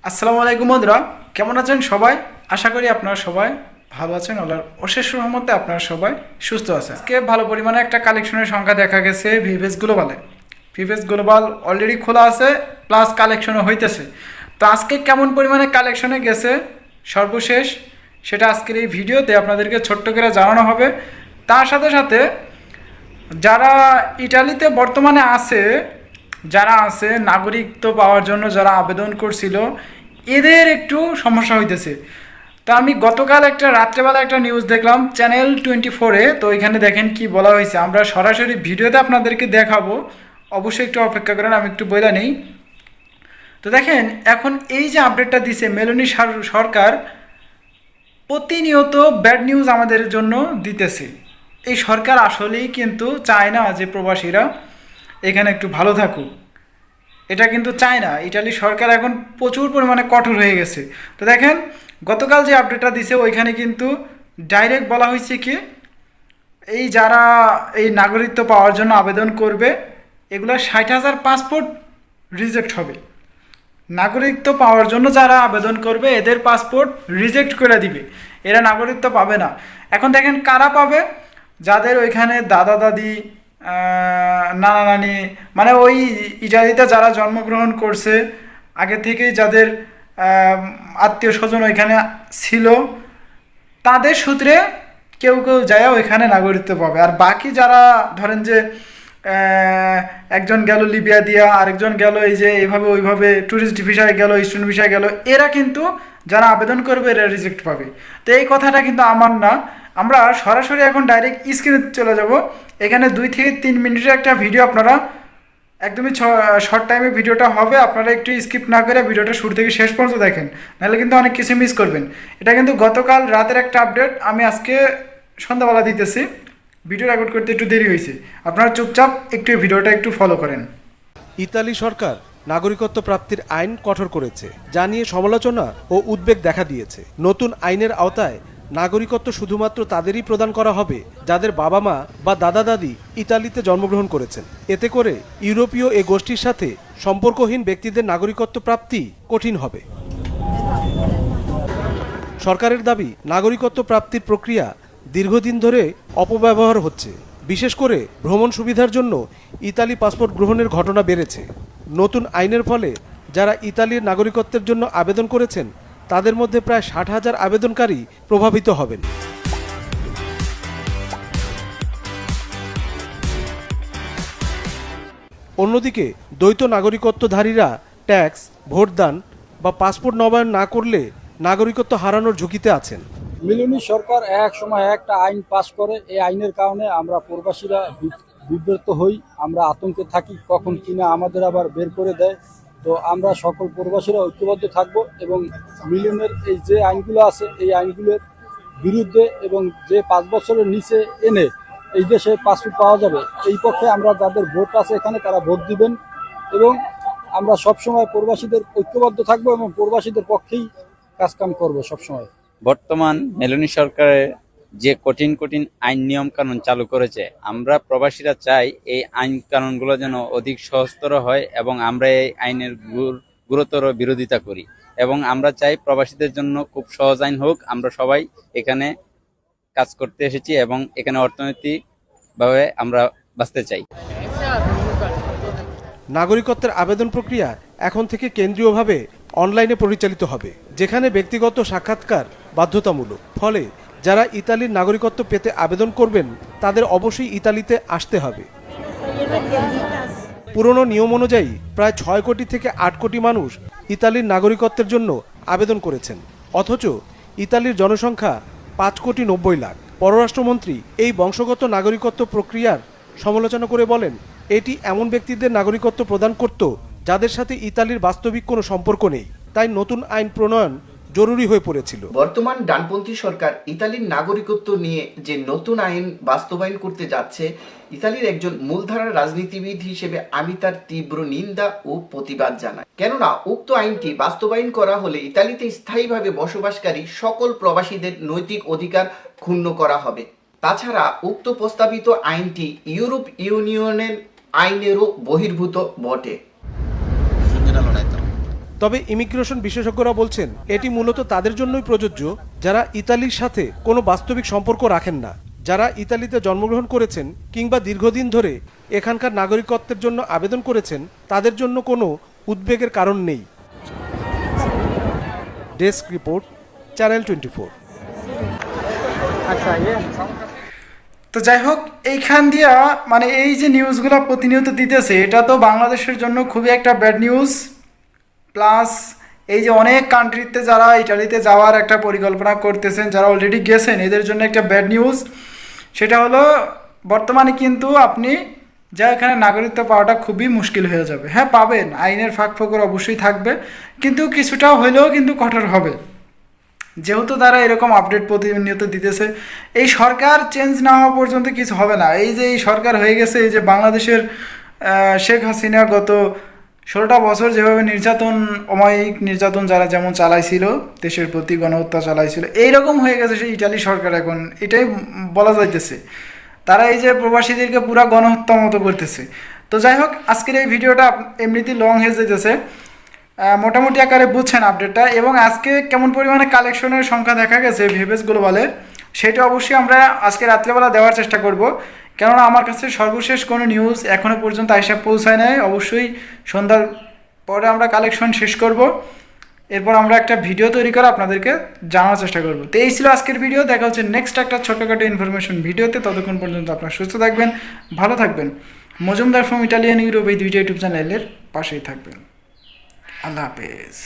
আসসালামু আলাইকুম বন্ধুরা, কেমন আছেন সবাই? আশা করি আপনারা সবাই ভালো আছেন। আল্লাহর অশেষ রহমতে আপনারা সবাই সুস্থ আছেন। আজকে ভালো পরিমাণে একটা কালেকশনের সংখ্যা দেখা গেছে ভিভেস গ্লোবালে। ভিভেস গ্লোবাল অলরেডি খোলা আছে, প্লাস কালেকশনও হইতেছে। তো আজকে কেমন পরিমাণে কালেকশনে গেছে সর্বশেষ সেটা আজকের এই ভিডিওতে আপনাদেরকে ছোট্ট করে জানানো হবে। তার সাথে সাথে যারা ইটালিতে বর্তমানে আছে, যারা আছে নাগরিকত্ব পাওয়ার জন্য যারা আবেদন করছিল, এদের একটু সমস্যা হইতেছে। তো আমি গতকাল একটা রাত্রেবেলা একটা নিউজ দেখলাম চ্যানেল 24-এ। তো এখানে দেখেন কি বলা হয়েছে, আমরা সরাসরি ভিডিওতে আপনাদেরকে দেখাবো, অবশ্যই একটু অপেক্ষা করেন, আমি একটু বলে নেই। তো দেখেন এখন এই যে আপডেটটা দিছে মেলোনি সরকার, প্রতিনিয়ত ব্যাড নিউজ আমাদের জন্য দিতেছে। এই সরকার আসলেই কিন্তু চায় না যে প্রবাসীরা এখানে একটু ভালো থাকুক, এটা কিন্তু চায় না। ইটালি সরকার এখন প্রচুর পরিমাণে কঠোর হয়ে গেছে। তো দেখেন গতকাল যে আপডেটটা দিছে ওইখানে কিন্তু ডাইরেক্ট বলা হয়েছে কি, এই যারা এই নাগরিকত্ব পাওয়ার জন্য আবেদন করবে এগুলো 60,000 পাসপোর্ট রিজেক্ট হবে। নাগরিকত্ব পাওয়ার জন্য যারা আবেদন করবে এদের পাসপোর্ট রিজেক্ট করে দিবে, এরা নাগরিকত্ব পাবে না। এখন দেখেন কারা পাবে, যাদের ওইখানে দাদা দাদি, নানা নানি, মানে ওই ইটালিতে যারা জন্মগ্রহণ করছে আগে থেকেই, যাদের আত্মীয় স্বজন ওইখানে ছিল, তাদের সূত্রে কেউ কেউ যায় ওইখানে নাগরিকত্ব পাবে। আর বাকি যারা ধরেন যে একজন গেল লিবিয়া দিয়া, আরেকজন গেল এই যে এইভাবে ওইভাবে ট্যুরিস্ট ভিসায় গেল, স্টুডেন্ট ভিসায় গেল, এরা কিন্তু যারা আবেদন করবে এরা রিজেক্ট পাবে। তো এই কথাটা কিন্তু আমার না, আমরা সরাসরি এখন ডাইরেক্ট স্ক্রিনে চলে যাব। এখানে 2 থেকে 3 মিনিটের একটা ভিডিও, আপনারা একদমই শর্ট টাইমে ভিডিওটা হবে, আপনারা একটু স্কিপ না করে ভিডিওটা শুরু থেকে শেষ পর্যন্ত দেখেন, নাহলে কিন্তু অনেক কিছু মিস করবেন। এটা কিন্তু গতকাল রাতের একটা আপডেট, আমি আজকে সন্ধ্যাবেলা দিতেছি, ভিডিও রেকর্ড করতে একটু দেরি হয়েছে। আপনারা চুপচাপ একটু ভিডিওটা একটু ফলো করেন। ইতালি সরকার নাগরিকত্ব প্রাপ্তির আইন কঠোর করেছে, যা নিয়ে সমালোচনা ও উদ্বেগ দেখা দিয়েছে। নতুন আইনের আওতায় নাগরিকত্ব শুধুমাত্র তাদেরই প্রদান করা হবে যাদের বাবা মা বা দাদা দাদি ইতালিতে জন্মগ্রহণ করেছেন। এতে করে ইউরোপীয় এ গোষ্ঠীর সাথে সম্পর্কহীন ব্যক্তিদের নাগরিকত্ব প্রাপ্তি কঠিন হবে। সরকারের দাবি, নাগরিকত্ব প্রাপ্তির প্রক্রিয়া দীর্ঘদিন ধরে অপব্যবহার হচ্ছে। বিশেষ করে ভ্রমণ সুবিধার জন্য ইতালি পাসপোর্ট গ্রহণের ঘটনা বেড়েছে। নতুন আইনের ফলে যারা ইতালির নাগরিকত্বের জন্য আবেদন করেছেন তাদের মধ্যে প্রায় 60,000 আবেদনকারী প্রভাবিত হবেন। অন্যদিকে দ্বৈত নাগরিকত্বধারীরা ট্যাক্স, ভোটদান বা পাসপোর্ট নবায়ন না করলে নাগরিকত্ব হারানোর ঝুঁকিতে আছেন। মিলনী সরকার এক সময় একটা আইন পাশ করে, এই আইনের কারণে আমরা প্রবাসীরা বিব্রত হই, আমরা আতঙ্কে থাকি কখন কিনা আমাদের আবার বের করে দেয়। তো আমরা সকল প্রবাসীরা ঐক্যবদ্ধ থাকব এবং মিলনের এই যে আইনগুলো আছে এই আইনগুলোর বিরুদ্ধে, এবং যে 5 বছরের নিচে এনে এই দেশে পাসপোর্ট পাওয়া যাবে এই পক্ষে আমরা, যাদের ভোট আছে এখানে তারা ভোট দিবেন। এবং আমরা সবসময় প্রবাসীদের ঐক্যবদ্ধ থাকবো এবং প্রবাসীদের পক্ষেই কাজকাম করবো সবসময়। বর্তমান মেলোনি সরকারের যে কঠিন কঠিন আইন নিয়ম কানুন চালু করেছে, আমরা প্রবাসীরা চাই এই আইন কানুনগুলো যেন অধিক সহজতর হয় এবং আমরা এই আইনের গুরুতর বিরোধিতা করি। এবং আমরা চাই প্রবাসীদের জন্য খুব সহজ আইন হোক। আমরা সবাই এখানে কাজ করতে এসেছি এবং এখানে অর্থনৈতিকভাবে আমরা বাঁচতে চাই। নাগরিকত্বের আবেদন প্রক্রিয়া এখন থেকে কেন্দ্রীয়ভাবে অনলাইনে পরিচালিত হবে, যেখানে ব্যক্তিগত সাক্ষাৎকার বাধ্যতামূলক। ফলে যারা ইতালির নাগরিকত্ব পেতে আবেদন করবেন তাদের অবশ্যই ইতালিতে আসতে হবে। পুরনো নিয়ম অনুযায়ী প্রায় 6 কোটি থেকে 8 কোটি মানুষ ইতালির নাগরিকত্বের জন্য আবেদন করেছেন, অথচ ইতালির জনসংখ্যা 5,90,00,000। পররাষ্ট্রমন্ত্রী এই বংশগত নাগরিকত্ব প্রক্রিয়ার সমালোচনা করে বলেন, এটি এমন ব্যক্তিদের নাগরিকত্ব প্রদান করত যাদের সাথে ইতালির বাস্তবিক কোনো সম্পর্ক নেই। তাই নতুন আইন প্রণয়ন জরুরি হয়ে পড়েছিল। বর্তমান ডানপন্থী সরকার ইতালির নাগরিকত্ব নিয়ে যে নতুন আইন বাস্তবায়ন করতে যাচ্ছে, ইতালির একজন মূলধারার রাজনীতিবিদ হিসেবে আমি তার তীব্র নিন্দা ও প্রতিবাদ জানাই। কেননা উক্ত আইনটি বাস্তবায়ন করা হলে ইতালিতে স্থায়ীভাবে বসবাসকারী সকল প্রবাসীদের নৈতিক অধিকার ক্ষুণ্ণ করা হবে। তাছাড়া উক্ত প্রস্তাবিত আইনটি ইউরোপ ইউনিয়নের আইনেরও বহির্ভূত বটে। তবে ইমিগ্রেশন বিশেষজ্ঞরা বলছেন এটি মূলত তাদের জন্যই প্রযোজ্য যারা ইতালির সাথে কোনো বাস্তবিক সম্পর্ক রাখেন না, যারা ইতালিতে জন্মগ্রহণ করেছেন কিংবা দীর্ঘদিন ধরে এখানকার নাগরিকত্বের জন্য আবেদন করেছেন, তাদের জন্য কোনো উদ্বেগের কারণ নেই। Desk report, channel 24। তো যাই হোক, এইখান দিয়া মানে এই যে নিউজগুলো প্রতিনিয়ত দিতেছে, এটা তো বাংলাদেশের জন্য খুবই একটা ব্যাড নিউজ। প্লাস এই যে অনেক কান্ট্রিতে যারা ইটালিতে যাওয়ার একটা পরিকল্পনা করতেছেন, যারা অলরেডি গেছেন, এদের জন্য একটা ব্যাড নিউজ। সেটা হলো বর্তমানে কিন্তু আপনি যা এখানে নাগরিকত্ব পাওয়াটা খুবই মুশকিল হয়ে যাবে। হ্যাঁ, পাবেন, আইনের ফাঁকফোকর অবশ্যই থাকবে, কিন্তু কিছুটা হলেও কিন্তু কঠোর হবে, যেহেতু তারা এরকম আপডেট প্রতিনিয়ত দিতেছে। এই সরকার চেঞ্জ না হওয়া পর্যন্ত কিছু হবে না। এই যে এই সরকার হয়ে গেছে, এই যে বাংলাদেশের শেখ হাসিনা গত 16টা বছর যেভাবে নির্যাতন, অমায়িক নির্যাতন যারা যেমন চালাইছিল, দেশের প্রতি গণহত্যা চালাইছিল, এইরকম হয়ে গেছে সেই ইটালি সরকার এখন, এটাই বলা যাইতেছে। তারা এই যে প্রবাসীদেরকে পুরা গণহত্যা মতো করতেছে। তো যাই হোক, আজকের এই ভিডিওটা এমনিতেই লং হয়ে যেতেছে, মোটামুটি আকারে বুঝছেন আপডেটটা। এবং আজকে কেমন পরিমাণে কালেকশনের সংখ্যা দেখা গেছে ভিভেস গ্লোবালে, সেটা অবশ্যই আমরা আজকে রাত্রেবেলা দেওয়ার চেষ্টা করব, কেননা আমার কাছে সর্বশেষ কোনো নিউজ এখনও পর্যন্ত আইসা পৌঁছায় নাই। অবশ্যই সন্ধ্যার পরে আমরা কালেকশন শেষ করব, এরপর আমরা একটা ভিডিও তৈরি করে আপনাদেরকে জানার চেষ্টা করব। তো এই ছিল আজকের ভিডিও। দেখা হচ্ছে নেক্সট একটা ছোট্টখাটো ইনফরমেশন ভিডিওতে। ততক্ষণ পর্যন্ত আপনারা সুস্থ থাকবেন, ভালো থাকবেন। মজুমদার ফ্রম ইটালিয়ান ইউরোপ এই দুইটা ইউটিউব চ্যানেলের পাশেই থাকবেন। আল্লাহ হাফেজ।